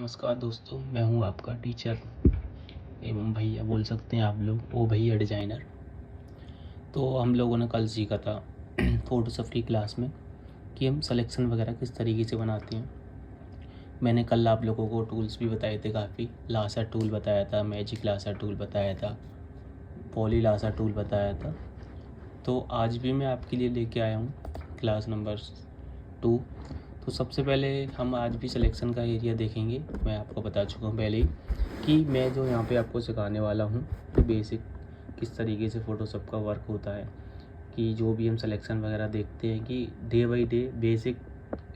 नमस्कार दोस्तों, मैं हूं आपका टीचर एवं भैया बोल सकते हैं आप लोग, ओ भैया डिज़ाइनर। तो हम लोगों ने कल सीखा था फ़ोटोशॉप की क्लास में कि हम सिलेक्शन वगैरह किस तरीके से बनाते हैं। मैंने कल आप लोगों को टूल्स भी बताए थे काफ़ी। लासर टूल बताया था, मैजिक लासर टूल बताया था, पॉली लासर टूल बताया था। तो आज भी मैं आपके लिए लेके आया हूँ क्लास नंबर 2। तो सबसे पहले हम आज भी सिलेक्शन का एरिया देखेंगे। मैं आपको बता चुका हूँ पहले ही कि मैं जो यहाँ पे आपको सिखाने वाला हूँ तो बेसिक किस तरीके से फ़ोटोशॉप का वर्क होता है, कि जो भी हम सिलेक्शन वगैरह देखते हैं कि डे बाई डे बेसिक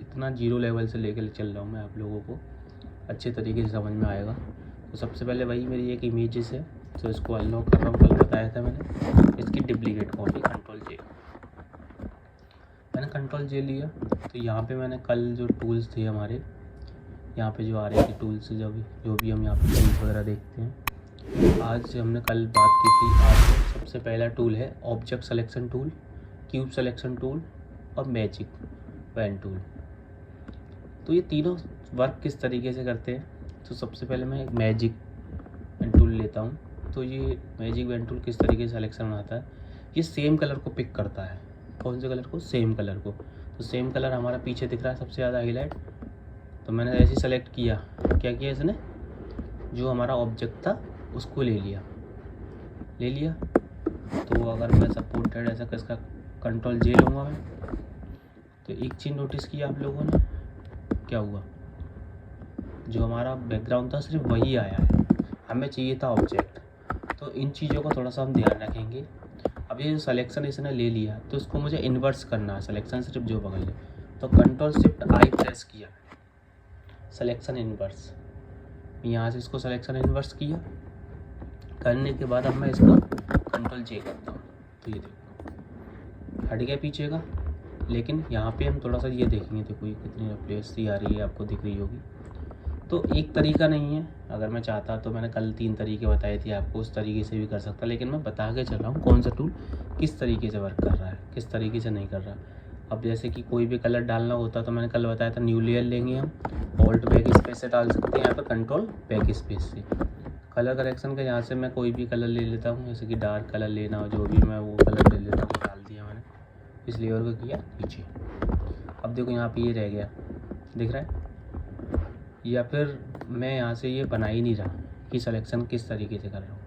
इतना जीरो लेवल से लेकर चल रहा हूँ मैं आप लोगों को अच्छे तरीके से समझ में आएगा। तो सबसे पहले वही मेरी एक इमेजेस है, तो इसको अनलॉक कर रहा हूँ। कल बताया था मैंने इसकी डुप्लीकेट कॉपी कंट्रोल जे, मैंने कंट्रोल जे लिया। तो यहाँ पे मैंने कल जो टूल्स थे हमारे यहाँ पे जो आ रहे थे टूल्स, जो भी हम यहाँ पे टूल्स वगैरह देखते हैं, आज हमने कल बात की थी। आज सबसे पहला टूल है object selection tool, cube selection tool और मैजिक पेन टूल। तो ये तीनों वर्क किस तरीके से करते हैं। तो सबसे पहले मैं एक मैजिक पेन टूल लेता हूँ। तो ये मैजिक पेन टूल किस तरीके से सिलेक्शन बनाता है, ये सेम कलर को पिक करता है। कौन से कलर को? सेम कलर को। तो सेम कलर हमारा पीछे दिख रहा है सबसे ज़्यादा हाईलाइट। तो मैंने ऐसे सेलेक्ट किया, क्या किया इसने, जो हमारा ऑब्जेक्ट था उसको ले लिया। तो अगर मैं सपोर्टेड ऐसा किसका कंट्रोल जे लूँगा मैं, तो एक चीज़ नोटिस किया आप लोगों ने, क्या हुआ, जो हमारा बैकग्राउंड था सिर्फ वही आया है, हमें चाहिए था ऑब्जेक्ट। तो इन चीज़ों का थोड़ा सा हम ध्यान रखेंगे। अब ये जो सिलेक्शन इसने ले लिया तो इसको मुझे इन्वर्स करना है, सिलेक्शन सिर्फ जो बगल है। तो कंट्रोल शिफ्ट आई प्रेस किया, सिलेक्शन इन्वर्स, यहाँ से इसको सिलेक्शन इन्वर्स किया। करने के बाद अब मैं इसका कंट्रोल जे करता हूँ। तो ये देखो हट गया पीछे का, लेकिन यहाँ पे हम थोड़ा सा ये देखेंगे, देखो ये कितनी प्लेस आ रही है, आपको दिख रही होगी। तो एक तरीका नहीं है, अगर मैं चाहता तो मैंने कल 3 तरीके बताए थे आपको, उस तरीके से भी कर सकता, लेकिन मैं बता के चल रहा हूँ कौन सा टूल किस तरीके से वर्क कर रहा है, किस तरीके से नहीं कर रहा। अब जैसे कि कोई भी कलर डालना होता तो मैंने कल बताया था, न्यू लेयर लेंगे हम, ऑल्ट बैक स्पेस से डाल सकते हैं, यहाँ पर कंट्रोल बैक स्पेस से। कलर करेक्शन का यहाँ से मैं कोई भी कलर ले लेता हूँ, जैसे कि डार्क कलर लेना हो, जो भी मैं वो कलर ले लेता हूँ, डाल दिया मैंने, इस लेयर को किया नीचे। अब देखो यहाँ पे ये रह गया, दिख रहा है। या फिर मैं यहाँ से ये बना ही नहीं रहा कि सिलेक्शन किस तरीके से कर रहा हूँ,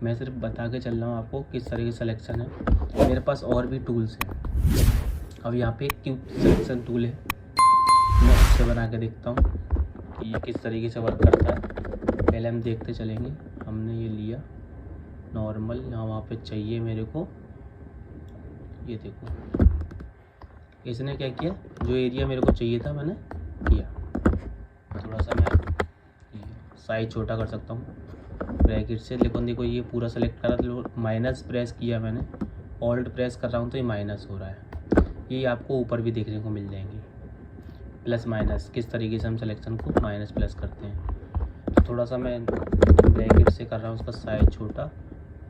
मैं सिर्फ बता के चल रहा हूँ आपको किस तरीके से सिलेक्शन है। मेरे पास और भी टूल्स हैं। अब यहाँ पे एक क्यूब सिलेक्शन टूल है, मैं इससे बना के देखता हूँ कि ये किस तरीके से वर्क करता है। पहले हम देखते चलेंगे। हमने ये लिया नॉर्मल, यहाँ वहाँ पे चाहिए मेरे को, ये देखो इसने क्या किया, जो एरिया मेरे को चाहिए था मैंने किया। थोड़ा सा मैं साइज छोटा कर सकता हूँ ब्रैकेट से, लेकिन देखो ये पूरा सेलेक्ट करा, तो माइनस प्रेस किया मैंने, ऑल्ट प्रेस कर रहा हूँ तो ये माइनस हो रहा है। ये आपको ऊपर भी देखने को मिल जाएंगे, प्लस माइनस, किस तरीके से हम सिलेक्शन को माइनस प्लस करते हैं। तो थोड़ा सा मैं ब्रैकेट से कर रहा हूँ उसका साइज छोटा,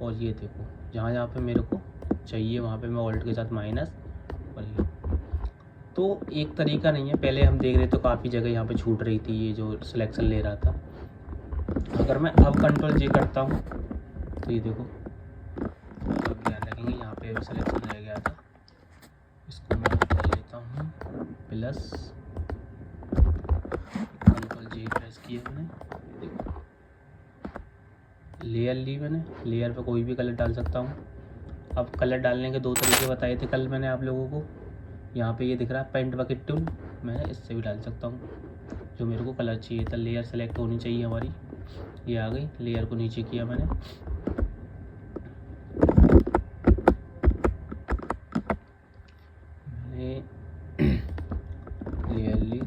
और ये देखो जहाँ जहाँ पे मेरे को चाहिए वहाँ पे मैं ऑल्ट के साथ माइनस, और ये तो एक तरीका नहीं है। पहले हम देख रहे तो काफ़ी जगह यहाँ पे छूट रही थी, ये जो सिलेक्शन ले रहा था। अगर मैं अब कंट्रोल जे करता हूँ तो ये देखो, अब ध्यान रखेंगे यहाँ पे भी सिलेक्शन रह गया था, इसको मैं कर लेता हूँ प्लस, कंट्रोल जे प्रेस किया मैंने, देखो लेयर ली मैंने, लेयर पे कोई भी कलर डाल सकता हूँ। अब कलर डालने के 2 तरीके बताए थे कल मैंने आप लोगों को। यहाँ पे ये दिख रहा है पेंट बकेट टूल, मैंने इससे भी डाल सकता हूँ जो मेरे को कलर चाहिए था। लेयर सेलेक्ट होनी चाहिए हमारी, ये आ गई, लेयर को नीचे किया मैंने, लेयर ली,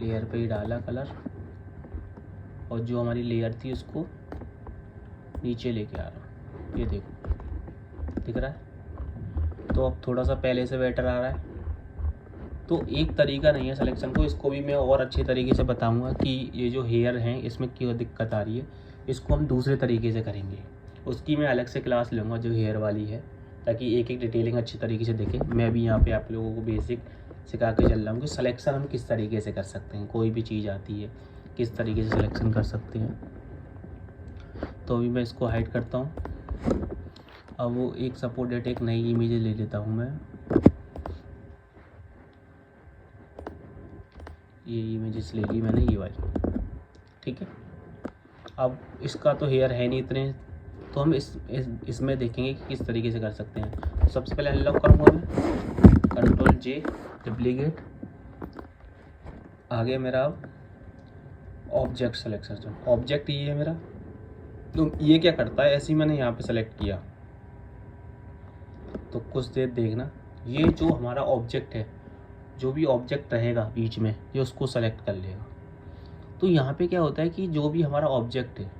लेयर पे ही डाला कलर, और जो हमारी लेयर थी उसको नीचे लेके आ रहा हूँ, ये देखो दिख रहा है। तो अब थोड़ा सा पहले से बेटर आ रहा है। तो एक तरीका नहीं है सिलेक्शन को, इसको भी मैं और अच्छे तरीके से बताऊंगा कि ये जो हेयर हैं इसमें क्यों दिक्कत आ रही है, इसको हम दूसरे तरीके से करेंगे। उसकी मैं अलग से क्लास लूँगा जो हेयर वाली है, ताकि एक एक डिटेलिंग अच्छी तरीके से देखें। मैं भी यहाँ पे आप लोगों को बेसिक सिखा के चल रहा हूँ कि सिलेक्शन हम किस तरीके से कर सकते हैं। कोई भी चीज़ आती है किस तरीके से सिलेक्शन कर सकते हैं। तो अभी मैं इसको हाइड करता हूँ। अब वो एक सपोर्ट डेट एक नई इमेज ले लेता हूँ मैं। ये इमेजेस ले ली मैंने, ये वाली, ठीक है। अब इसका तो हेयर है नहीं इतने, तो हम इसमें देखेंगे कि किस तरीके से कर सकते हैं। सबसे पहले अनलॉक करूँगा मैं, कंट्रोल जे, डुप्लीकेट। आगे मेरा अब ऑब्जेक्ट सिलेक्शन, ऑब्जेक्ट ये है मेरा। तो ये क्या करता है, ऐसे ही मैंने यहाँ पे सेलेक्ट किया तो कुछ देर देखना, ये जो हमारा ऑब्जेक्ट है, जो भी ऑब्जेक्ट रहेगा बीच में, ये उसको सेलेक्ट कर लेगा। तो यहाँ पे क्या होता है कि जो भी हमारा ऑब्जेक्ट है,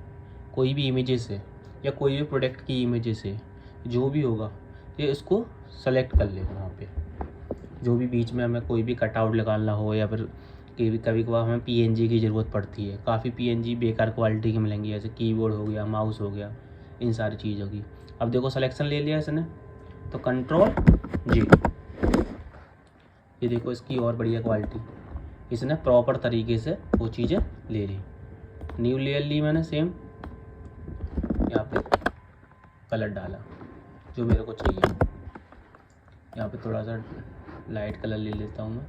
कोई भी इमेजेस है या कोई भी प्रोडक्ट की इमेजेस है, जो भी होगा ये इसको सेलेक्ट कर लेगा। वहाँ पे जो भी बीच में हमें कोई भी कटआउट लगाना हो, या फिर कभी कभार हमें पीएनजी की ज़रूरत पड़ती है, काफ़ी पीएनजी बेकार क्वालिटी के मिलेंगी, जैसे कीबोर्ड हो गया, माउस हो गया, इन सारी चीज़ों की। अब देखो सिलेक्शन ले लिया इसने, तो कंट्रोल जी, ये देखो इसकी और बढ़िया क्वालिटी, इसने प्रॉपर तरीके से वो चीज़ें ले ली। न्यू लेयर ली मैंने, सेम यहाँ पे कलर डाला जो मेरे को चाहिए। यहाँ पे थोड़ा सा लाइट कलर ले लेता हूँ मैं,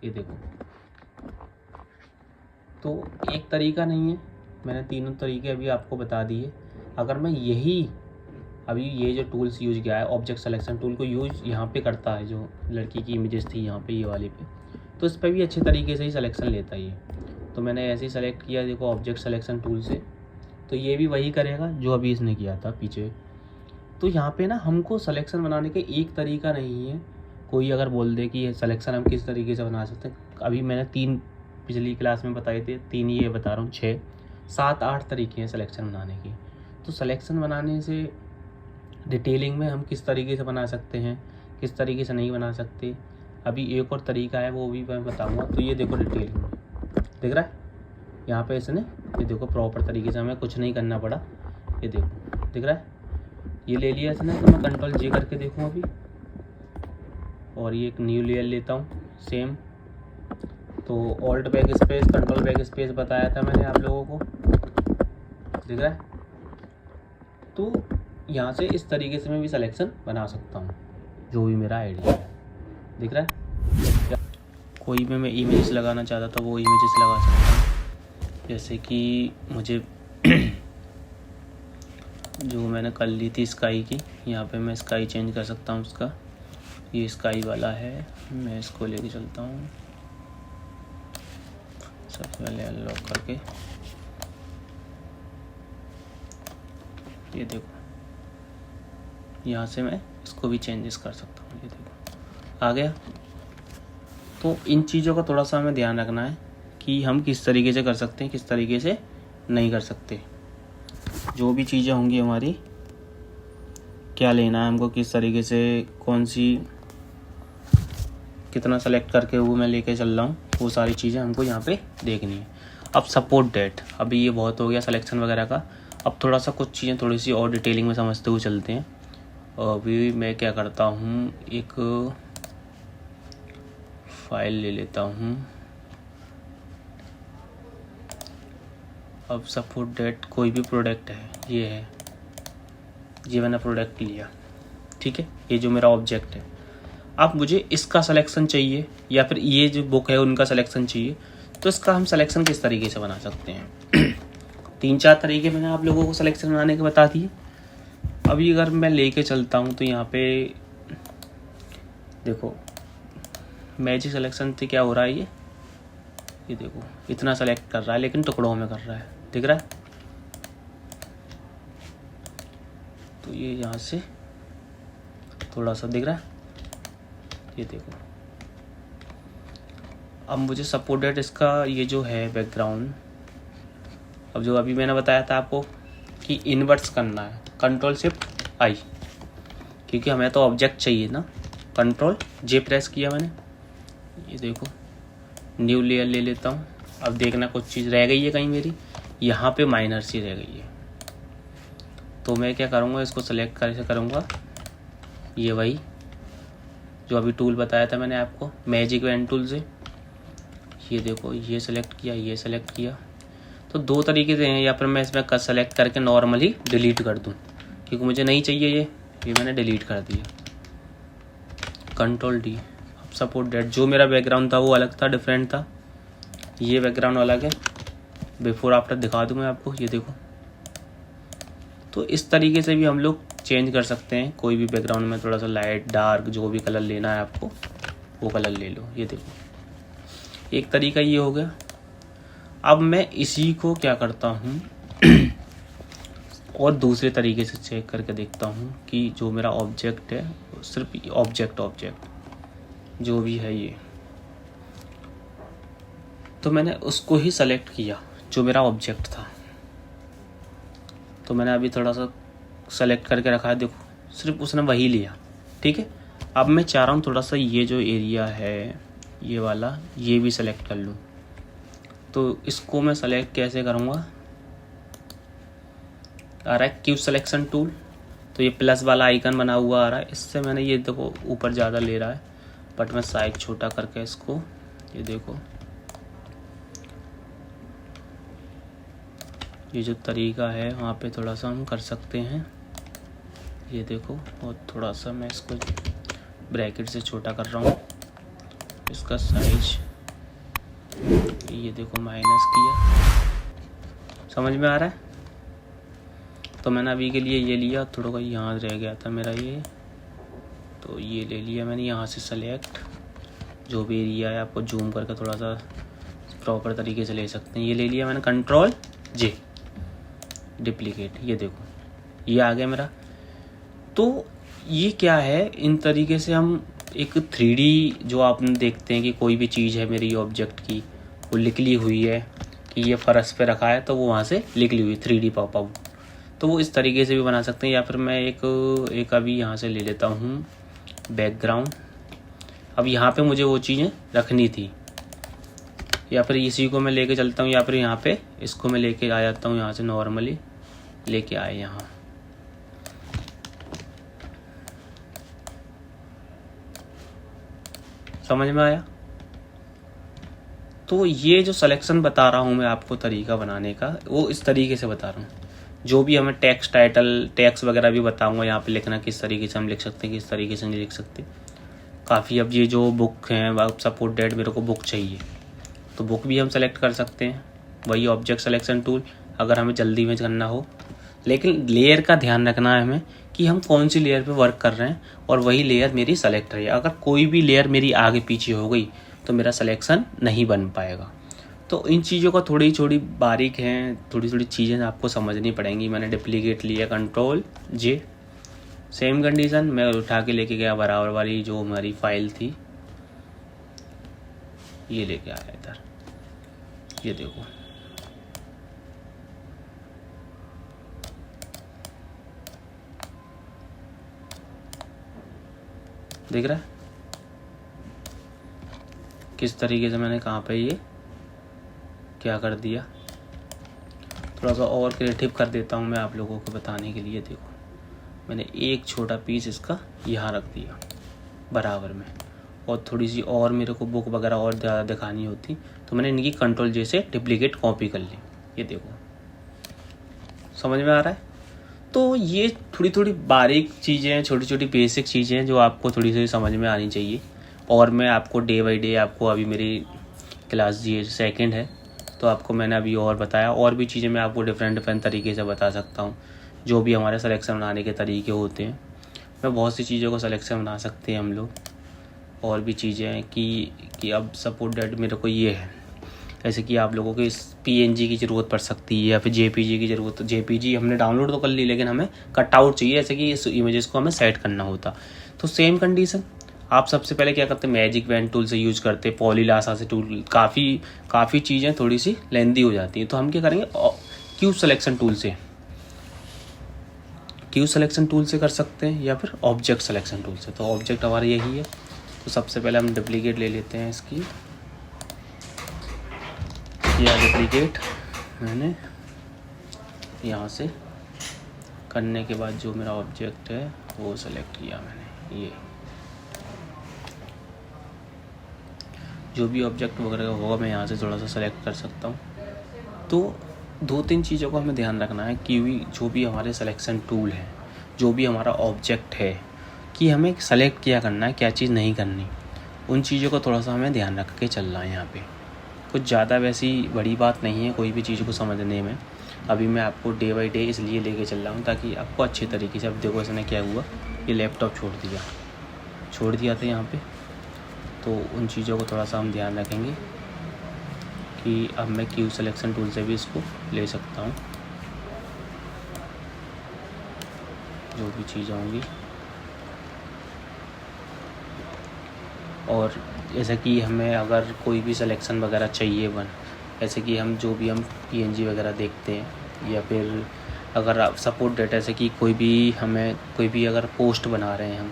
ये देखो। तो एक तरीका नहीं है, मैंने तीनों तरीके अभी आपको बता दिए। अगर मैं यही अभी ये जो टूल्स यूज किया है, ऑब्जेक्ट सिलेक्शन टूल को यूज यहाँ पे करता है, जो लड़की की इमेजेस थी यहाँ पे, ये वाले पे, तो इस पर भी अच्छे तरीके से ही सिलेक्शन लेता है ये। तो मैंने ऐसे ही सेलेक्ट किया, देखो ऑब्जेक्ट सिलेक्शन टूल से, तो ये भी वही करेगा जो अभी इसने किया था पीछे। तो यहाँ पे ना हमको सिलेक्शन बनाने के एक तरीका नहीं है। कोई अगर बोल दे कि ये सिलेक्शन हम किस तरीके से बना सकते हैं, अभी मैंने 3 पिछली क्लास में बताए थे, 3 ये बता रहा हूँ, 6 7 8 तरीके हैं सिलेक्शन बनाने की। तो सिलेक्शन बनाने से डिटेलिंग में हम किस तरीके से बना सकते हैं, किस तरीके से नहीं बना सकते, अभी एक और तरीका है, वो भी मैं बताऊँगा। तो ये देखो डिटेलिंग में दिख रहा है, यहाँ पे इसने ये देखो प्रॉपर तरीके से, हमें कुछ नहीं करना पड़ा, ये देखो दिख रहा है, ये ले लिया इसने। तो मैं कंट्रोल जे करके देखूँ अभी, और ये एक न्यू लेयर लेता हूँ सेम। तो alt back space, control back space बताया था मैंने आप लोगों को, दिख रहा है। तो यहाँ से इस तरीके से मैं भी सिलेक्शन बना सकता हूँ, जो भी मेरा आइडिया है, दिख रहा है। कोई भी मैं इमेज लगाना चाहता था वो इमेजेस लगा सकता हूँ, जैसे कि मुझे जो मैंने कर ली थी स्काई की, यहाँ पे मैं स्काई चेंज कर सकता हूँ उसका, ये स्काई वाला है, मैं इसको लेके चलता हूँ। सबसे पहले अनलॉक करके ये देखो, यहाँ से मैं इसको भी चेंजेस कर सकता हूँ, ये देखो आ गया। तो इन चीज़ों का थोड़ा सा हमें ध्यान रखना है कि हम किस तरीके से कर सकते हैं, किस तरीके से नहीं कर सकते। जो भी चीज़ें होंगी हमारी, क्या लेना है हमको, किस तरीके से, कौन सी कितना सेलेक्ट करके वो मैं लेके चल रहा हूँ, वो सारी चीज़ें हमको यहाँ पे देखनी है। अब सपोर्ट डेट, अभी ये बहुत हो गया सिलेक्शन वगैरह का, अब थोड़ा सा कुछ चीज़ें थोड़ी सी और डिटेलिंग में समझते हुए चलते हैं। अभी मैं क्या करता हूँ, एक फाइल ले लेता हूँ। अब सपोर्ट डेट, कोई भी प्रोडक्ट है, ये है, ये मैंने प्रोडक्ट लिया, ठीक है, ये जो मेरा ऑब्जेक्ट है। अब मुझे इसका सिलेक्शन चाहिए, या फिर ये जो बुक है उनका सिलेक्शन चाहिए, तो इसका हम सिलेक्शन किस तरीके से बना सकते हैं। 3-4 तरीके मैंने आप लोगों को सिलेक्शन बनाने के बता दिए। अभी अगर मैं लेके चलता हूँ तो यहाँ पे देखो मैजिक सिलेक्शन से क्या हो रहा है, ये देखो इतना सेलेक्ट कर रहा है, लेकिन टुकड़ों में कर रहा है, दिख रहा है। तो ये यहाँ से थोड़ा सा दिख रहा है, ये देखो। अब मुझे सपोर्ट डेट इसका ये जो है बैकग्राउंड, अब जो अभी मैंने बताया था आपको कि इन्वर्ट्स करना है, कंट्रोल शिफ्ट आई, क्योंकि हमें तो ऑब्जेक्ट चाहिए ना। कंट्रोल जे प्रेस किया मैंने, ये देखो न्यू लेयर ले लेता हूँ। अब देखना कुछ चीज़ रह गई है कहीं मेरी, यहाँ पे माइनर सी रह गई है, तो मैं क्या करूँगा, इसको सेलेक्ट कैसे करूँगा, ये वही जो अभी टूल बताया था मैंने आपको, मैजिक पेन टूल से ये देखो, ये सेलेक्ट किया, ये सेलेक्ट किया। तो दो तरीके से हैं, या फिर मैं इसमें सेलेक्ट करके नॉर्मली डिलीट कर दूँ, क्योंकि मुझे नहीं चाहिए ये मैंने डिलीट कर दिया। Control D. अब सपोर्ट डेट, जो मेरा बैकग्राउंड था वो अलग था, डिफरेंट था, ये बैकग्राउंड अलग है। बिफोर आफ्टर दिखा दूँ मैं आपको, ये देखो। तो इस तरीके से भी हम लोग चेंज कर सकते हैं। कोई भी बैकग्राउंड में थोड़ा सा लाइट डार्क जो भी कलर लेना है आपको वो कलर ले लो। ये देखो, एक तरीका ये हो गया। अब मैं इसी को क्या करता हूँ और दूसरे तरीके से चेक करके देखता हूँ कि जो मेरा ऑब्जेक्ट है, सिर्फ ऑब्जेक्ट जो भी है ये, तो मैंने उसको ही सेलेक्ट किया जो मेरा ऑब्जेक्ट था। तो मैंने अभी थोड़ा सा सेलेक्ट करके रखा है, देखो सिर्फ उसने वही लिया। ठीक है, अब मैं चाह रहा हूँ थोड़ा सा ये जो एरिया है ये वाला, ये भी सेलेक्ट कर लूँ। तो इसको मैं सेलेक्ट कैसे करूँगा, आ रहा है क्यूब सिलेक्शन टूल, तो ये प्लस वाला आइकन बना हुआ आ रहा है। इससे मैंने ये देखो ऊपर ज़्यादा ले रहा है, बट मैं साइज छोटा करके इसको, ये देखो ये जो तरीका है वहाँ पे थोड़ा सा हम कर सकते हैं। ये देखो, और थोड़ा सा मैं इसको ब्रैकेट से छोटा कर रहा हूँ, इसका साइज ये देखो माइनस किया। समझ में आ रहा है? तो मैंने अभी के लिए ये लिया, थोड़ा सा यहाँ रह गया था मेरा ये, तो ये ले लिया मैंने। यहाँ से सेलेक्ट जो भी एरिया है, आपको जूम करके थोड़ा सा प्रॉपर तरीके से ले सकते हैं। ये ले लिया मैंने, कंट्रोल जे, डुप्लीकेट। ये देखो ये आ गया मेरा। तो ये क्या है, इन तरीके से हम एक 3D जो आप देखते हैं कि कोई भी चीज़ है मेरी ऑब्जेक्ट की, वो लिखली हुई है कि ये फर्श पे रखा है, तो वो वहाँ से लिखली हुई 3D पॉपअप, तो वो इस तरीके से भी बना सकते हैं। या फिर मैं एक अभी यहाँ से ले लेता हूँ बैकग्राउंड। अब यहाँ पे मुझे वो चीज़ें रखनी थी, या फिर इसी को मैं लेके चलता हूँ, या फिर यहाँ पे इसको मैं लेके आ जाता हूँ, यहाँ से नॉर्मली लेके आए यहाँ। समझ में आया? तो ये जो सिलेक्शन बता रहा हूँ मैं आपको तरीका बनाने का, वो इस तरीके से बता रहा हूँ। जो भी हमें टेक्स्ट, टाइटल, टेक्स्ट वगैरह भी बताऊंगा यहाँ पे लिखना, किस तरीके से हम लिख सकते हैं, किस तरीके से नहीं लिख सकते। काफ़ी, अब ये जो बुक हैं, सपोर्ट डेट मेरे को बुक चाहिए, तो बुक भी हम सेलेक्ट कर सकते हैं, वही ऑब्जेक्ट सिलेक्शन टूल, अगर हमें जल्दी में करना हो। लेकिन लेयर का ध्यान रखना है हमें कि हम कौन सी लेयर पे वर्क कर रहे हैं, और वही लेयर मेरी सेलेक्ट रही है। अगर कोई भी लेयर मेरी आगे पीछे हो गई तो मेरा सिलेक्शन नहीं बन पाएगा। तो इन चीज़ों का थोड़ी थोड़ी बारीक हैं, थोड़ी थोड़ी चीज़ें आपको समझनी पड़ेंगी। मैंने डुप्लीकेट लिया, कंट्रोल जे, सेम कंडीशन मैं उठा के लेके गया बराबर वाली जो हमारी फाइल थी, ये लेके आया इधर। ये देखो, दिख रहा है किस तरीके से मैंने कहाँ पे ये क्या कर दिया। थोड़ा सा और क्रिएटिव कर देता हूँ मैं आप लोगों को बताने के लिए। देखो मैंने एक छोटा पीस इसका यहाँ रख दिया बराबर में, और थोड़ी सी और मेरे को बुक वगैरह और ज़्यादा दिखानी होती तो मैंने इनकी कंट्रोल जे से डुप्लीकेट कॉपी कर ली। ये देखो, समझ में आ रहा है? तो ये थोड़ी थोड़ी बारीक चीज़ें हैं, छोटी छोटी बेसिक चीज़ें हैं जो आपको थोड़ी सी समझ में आनी चाहिए। और मैं आपको डे बाई डे, आपको अभी मेरी क्लास ये सेकंड है, तो आपको मैंने अभी और बताया, और भी चीज़ें मैं आपको डिफरेंट तरीके से बता सकता हूँ। जो भी हमारे सिलेक्शन बनाने के तरीके होते हैं, मैं बहुत सी चीज़ों को सिलेक्शन बना सकते हैं हम लोग। और भी चीज़ें हैं कि अब सपोर्ट डेट मेरे को ये है, जैसे कि आप लोगों को इस PNG की ज़रूरत पड़ सकती है, या फिर JPG की ज़रूरत। JPG हमने डाउनलोड तो कर ली, लेकिन हमें कटआउट चाहिए, जैसे कि इस इमेजेस को हमें सेट करना होता। तो सेम कंडीशन, आप सबसे पहले क्या करते हैं, मैजिक वैन टूल से यूज़ करते, पॉलीलासा से टूल, काफ़ी चीज़ें थोड़ी सी लेंदी हो जाती हैं। तो हम क्या करेंगे, क्यूब सिलेक्शन टूल से कर सकते हैं, या फिर ऑब्जेक्ट सिलेक्शन टूल से। तो ऑब्जेक्ट हमारा यही है। तो सबसे पहले हम डुप्लीकेट ले लेते हैं इसकी, या डुप्लीकेट मैंने यहाँ से करने के बाद जो मेरा ऑब्जेक्ट है वो सेलेक्ट किया मैंने। ये जो भी ऑब्जेक्ट वगैरह होगा मैं यहाँ से थोड़ा सा सेलेक्ट कर सकता हूँ। तो 2-3 चीज़ों का हमें ध्यान रखना है कि जो भी हमारे सिलेक्शन टूल है, जो भी हमारा ऑब्जेक्ट है, कि हमें सेलेक्ट क्या करना है, क्या चीज़ नहीं करनी, उन चीज़ों को थोड़ा सा हमें ध्यान रख के चलना है। यहाँ पे कुछ ज़्यादा वैसी बड़ी बात नहीं है कोई भी चीज़ को समझने में। अभी मैं आपको डे बाई डे इसलिए लेके चल रहा हूँ ताकि आपको अच्छे तरीके से, अब देखो इसने क्या हुआ, ये लैपटॉप छोड़ दिया था यहाँ पे। तो उन चीज़ों को थोड़ा सा हम ध्यान रखेंगे कि अब मैं क्यू सिलेक्शन टूल से भी इसको ले सकता हूँ, जो भी चीज़ें होंगी। और जैसे कि हमें अगर कोई भी सिलेक्शन वगैरह चाहिए जैसे कि हम PNG वगैरह देखते हैं, या फिर अगर आप सपोर्ट डेटा, जैसे कि कोई भी अगर पोस्ट बना रहे हैं हम,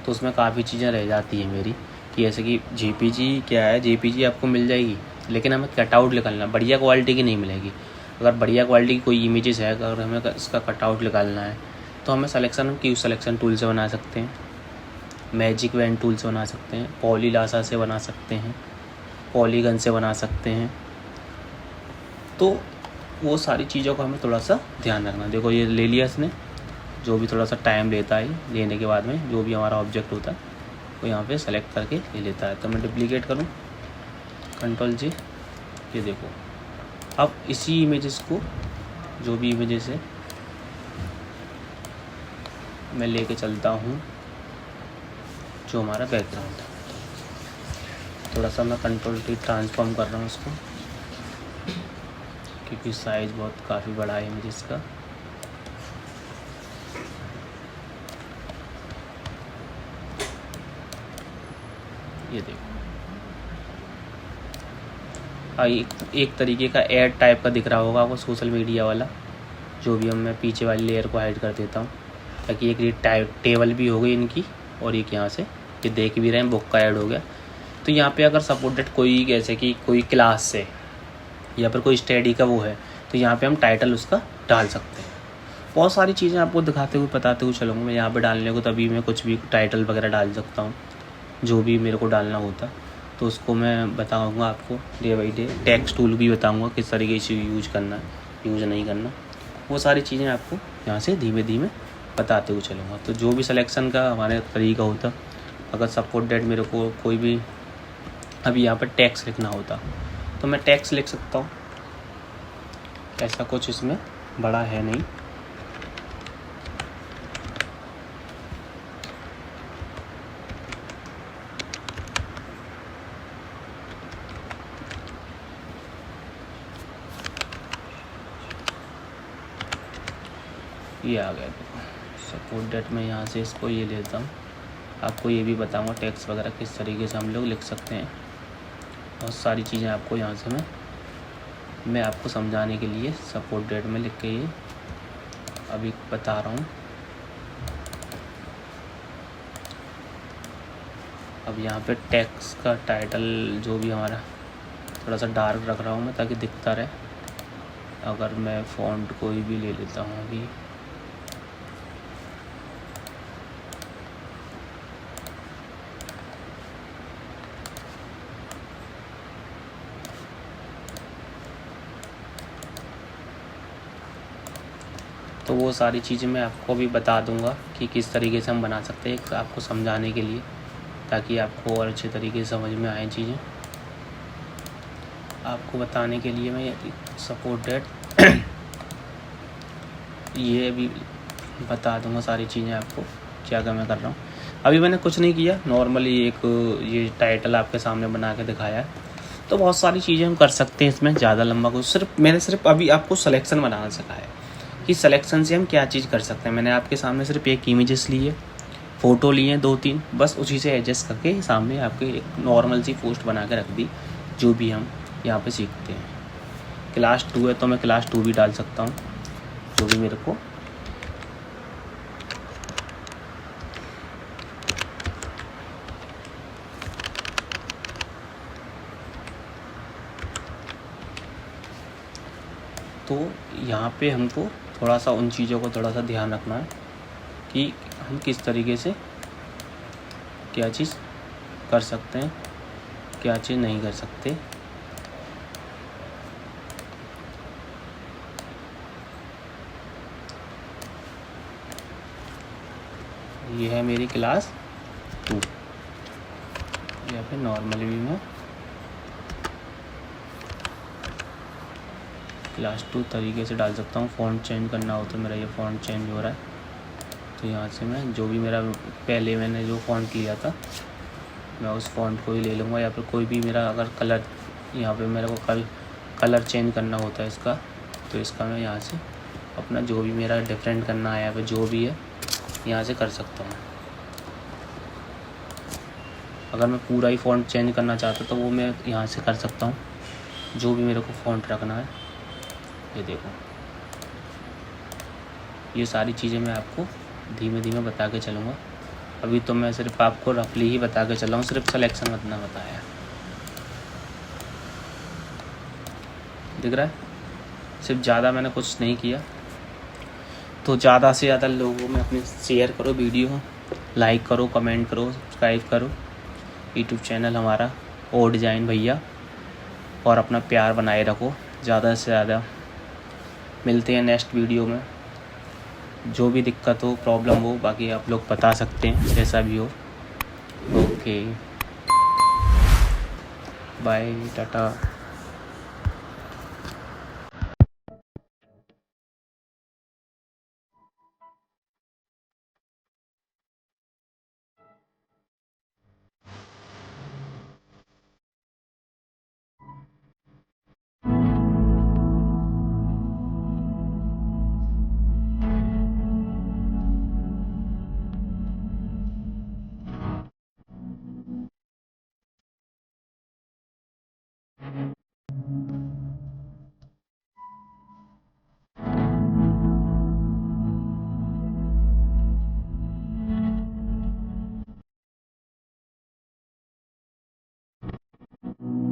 तो उसमें काफ़ी चीज़ें रह जाती हैं मेरी, कि जैसे कि JPG क्या है, JPG आपको मिल जाएगी, लेकिन हमें कटआउट निकालना, बढ़िया क्वालिटी की नहीं मिलेगी। अगर बढ़िया क्वालिटी की कोई इमेजेस है, अगर हमें इसका कटआउट निकालना है तो हमें क्यू सिलेक्शन टूल से बना सकते हैं, मैजिक वैन टूल से बना सकते हैं, पॉलीलासा से बना सकते हैं, पॉलीगन से बना सकते हैं। तो वो सारी चीज़ों का हमें थोड़ा सा ध्यान रखना। देखो ये ले लिया इसने, जो भी थोड़ा सा टाइम लेता है, लेने के बाद में जो भी हमारा ऑब्जेक्ट होता है वो यहाँ पे सेलेक्ट करके ले लेता है। तो मैं डुप्लीकेट करूँ, Ctrl+J, ये देखो। अब इसी इमेजेस को, जो भी इमेजेस है, मैं लेके चलता हूँ जो हमारा बैकग्राउंड है। थोड़ा सा मैं Ctrl+T ट्रांसफॉर्म कर रहा हूँ इसको, क्योंकि साइज़ बहुत काफ़ी बड़ा है इमेजेस का। ये देखो, एक तरीके का एड टाइप का दिख रहा होगा आपको, सोशल मीडिया वाला। जो भी मैं पीछे वाली लेयर को हाइड कर देता हूँ, ताकि एक टेबल भी हो गई इनकी, और एक यहाँ से ये देख भी रहे हैं, बुक का ऐड हो गया। तो यहाँ पे अगर सपोर्टेड कोई, जैसे कि कोई क्लास से या फिर कोई स्टडी का वो है, तो यहाँ पे हम टाइटल उसका डाल सकते हैं। बहुत सारी चीज़ें आपको दिखाते हुए बताते हुए चलूँगा मैं यहाँ पे डालने को, तभी मैं कुछ भी टाइटल वगैरह डाल सकता हूँ, जो भी मेरे को डालना होता तो उसको मैं बताऊँगा आपको day by day. Text tool भी बताऊँगा किस तरीके से यूज़ नहीं करना, वो सारी चीज़ें आपको यहाँ से धीमे धीमे बताते हुए चलूँगा। तो जो भी सिलेक्शन का हमारे तरीका होता, अगर सपोर्टेड मेरे को कोई भी अभी यहाँ पर टेक्स्ट लिखना होता तो मैं टेक्स्ट लिख सकता हूँ, ऐसा कुछ इसमें बड़ा है नहीं। ये आ गया सपोर्ट डेट में, यहाँ से इसको ये लेता हूँ। आपको ये भी बताऊँगा टेक्स्ट वगैरह किस तरीके से हम लोग लिख सकते हैं। बहुत सारी चीज़ें आपको यहाँ से मैं आपको समझाने के लिए सपोर्ट डेट में लिख के ये अभी बता रहा हूँ। अब यहाँ पे टेक्स्ट का टाइटल जो भी हमारा, थोड़ा सा डार्क रख रहा हूँ मैं ताकि दिखता रहे। अगर मैं फ़ॉन्ट कोई भी ले लेता हूँ अभी, तो वो सारी चीज़ें मैं आपको भी बता दूंगा कि किस तरीके से हम बना सकते हैं, आपको समझाने के लिए, ताकि आपको और अच्छे तरीके से समझ में आए चीज़ें। आपको बताने के लिए मैं सपोर्ट डेट ये भी बता दूंगा सारी चीज़ें आपको, क्या मैं कर रहा हूँ। अभी मैंने कुछ नहीं किया, नॉर्मली एक ये टाइटल आपके सामने बना के दिखाया है। तो बहुत सारी चीज़ें हम कर सकते हैं इसमें, ज़्यादा लंबा कुछ, मैंने सिर्फ अभी आपको सिलेक्शन बनाना सिखाया कि सिलेक्शन से हम क्या चीज़ कर सकते हैं। मैंने आपके सामने सिर्फ एक इमेजेस ली है, फ़ोटो लिए हैं 2-3, बस उसी से एडजस्ट करके सामने आपके एक नॉर्मल सी पोस्ट बना के रख दी, जो भी हम यहाँ पे सीखते हैं। क्लास 2 है तो मैं क्लास 2 भी डाल सकता हूँ, जो भी मेरे को तो यहाँ पे हमको थोड़ा सा उन चीज़ों को थोड़ा सा ध्यान रखना है कि हम किस तरीके से क्या चीज़ कर सकते हैं, क्या चीज़ नहीं कर सकते। ये है मेरी क्लास 2। यहाँ पे नॉर्मल व्यू में क्लास 2 तरीके से डाल सकता हूँ। फ़ॉन्ट चेंज करना हो तो मेरा ये फ़ॉन्ट चेंज हो रहा है। तो यहाँ से मैं जो भी मेरा पहले मैंने जो फ़ॉन्ट लिया था मैं उस फ़ॉन्ट को ही ले लूँगा, या फिर कोई भी मेरा अगर कलर यहाँ पे मेरे को कलर चेंज करना होता है इसका, तो इसका मैं यहाँ से अपना जो भी मेरा डिफरेंट करना है या फिर जो भी है यहाँ से कर सकता हूँ। अगर मैं पूरा ही फ़ॉन्ट चेंज करना चाहता तो वो मैं यहाँ से कर सकता हूँ, जो भी मेरे को फ़ॉन्ट रखना है। ये देखो, ये सारी चीज़ें मैं आपको धीमे धीमे बता के चलूँगा। अभी तो मैं सिर्फ आपको रफली ही बता के चला हूँ, सिर्फ सिलेक्शन करना बताया। दिख रहा है, सिर्फ ज़्यादा मैंने कुछ नहीं किया। तो ज़्यादा से ज़्यादा लोगों में अपने शेयर करो वीडियो, लाइक करो, कमेंट करो, सब्सक्राइब करो यूट्यूब चैनल हमारा ओ डिज़ाइन भैया, और अपना प्यार बनाए रखो ज़्यादा से ज़्यादा। मिलते हैं नेक्स्ट वीडियो में। जो भी दिक्कत हो, प्रॉब्लम हो, बाकी आप लोग बता सकते हैं जैसा भी हो। Okay, bye, Tata.